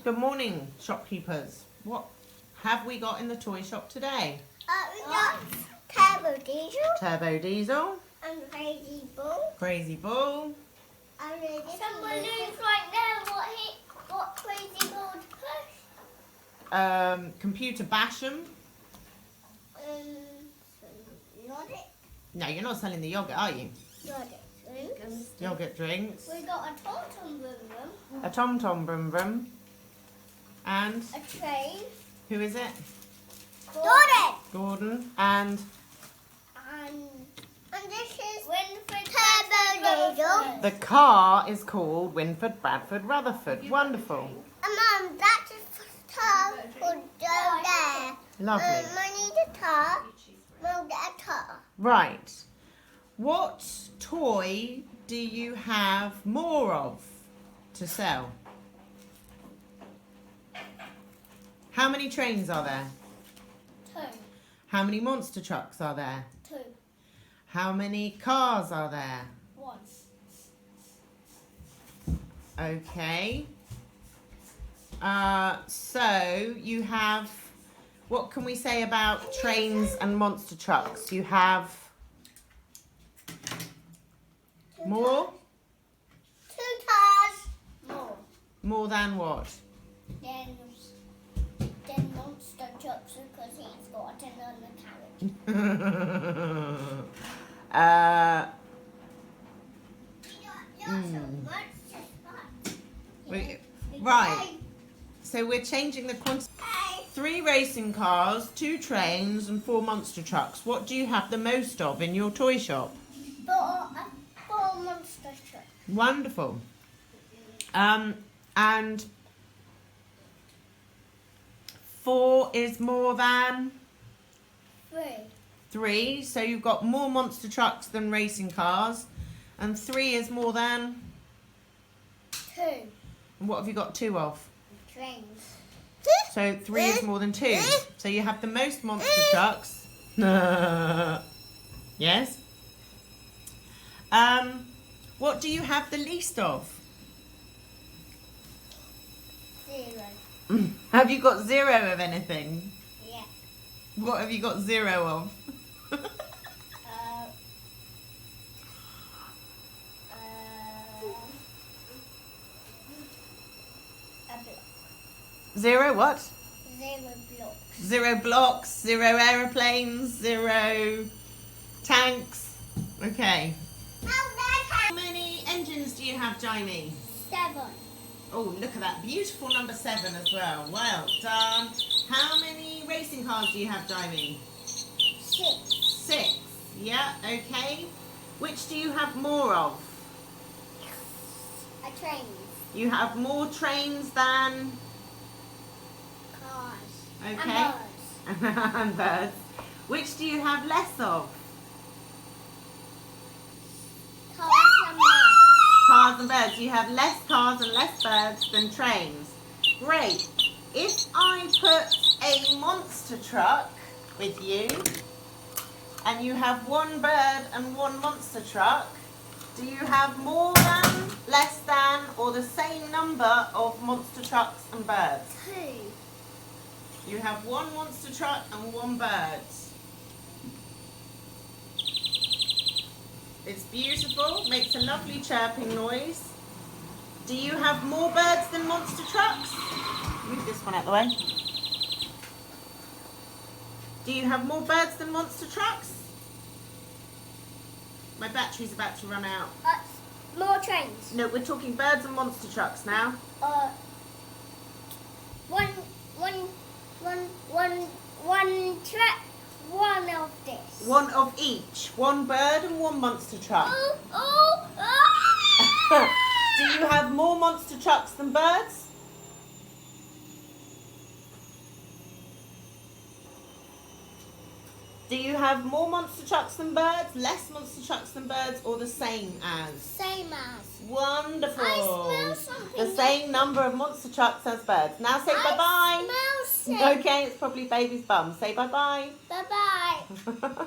Good morning, shopkeepers. What have we got in the toy shop today? We got Turbo Diesel. Turbo Diesel. And Crazy Bull. Crazy Bull. And some balloons right there. What Crazy Bull push? Computer Basham. Yogurt. No, you're not selling the yogurt, are you? Yogurt drinks. Yogurt drinks. We got a Tom Boom Boom. A Tom Tom Brum Brum. And A train. who is it? Gordon. Gordon. And this is Winfred Turbo Diesel. the car is called Winfred Bradford Rutherford. Wonderful. Mum, that's a tar for there. Lovely. I need a tar. We'll get a tar. Right. What toy do you have more of to sell? How many trains are there? 2. How many monster trucks are there? 2. How many cars are there? 1. Okay. So you have, what can we say about trains and monster trucks? You have more? 2 cars. More. More than what? Then monster trucks because he's got it on the carriage. Right. So we're changing the quantity. 3 racing cars, 2 trains and 4 monster trucks. What do you have the most of in your toy shop? 4 monster trucks. Wonderful. And 4 is more than 3. 3. So you've got more monster trucks than racing cars. And 3 is more than? 2. And what have you got 2 of? Trains. So 3 is more than 2. So you have the most monster trucks. Yes. What do you have the least of? 0. Have you got 0 of anything? Yeah. What have you got 0 of? A block. 0 what? 0 blocks. 0 blocks, 0 aeroplanes, 0 tanks. Okay. How many engines do you have, Jaime? 7. Oh, look at that. Beautiful number 7 as well. Well done. How many racing cars do you have, Jaime? 6. 6. Yeah, okay. Which do you have more of? A train. You have more trains than... Cars. Okay. And birds. and birds. Which do you have less of? Cars and birds. Cars and birds. You have less cars and less birds than trains. Great. If I put a monster truck with you and you have 1 bird and 1 monster truck, do you have more than, less than, or the same number of monster trucks and birds? 2. You have 1 monster truck and 1 bird. It's beautiful, makes a lovely chirping noise. Do you have more birds than monster trucks? Move this one out the way. Do you have more birds than monster trucks? My battery's about to run out. More trains. No, we're talking birds and monster trucks now. One track. 1 of this. 1 of each. 1 bird and 1 monster truck. Do you have more monster trucks than birds? Do you have more monster trucks than birds, less monster trucks than birds, or the same as? Same as. Wonderful. I smell something. The same number of monster trucks as birds. Now say bye-bye. I smell something. Okay, it's probably baby's bum. Say bye-bye. Bye-bye.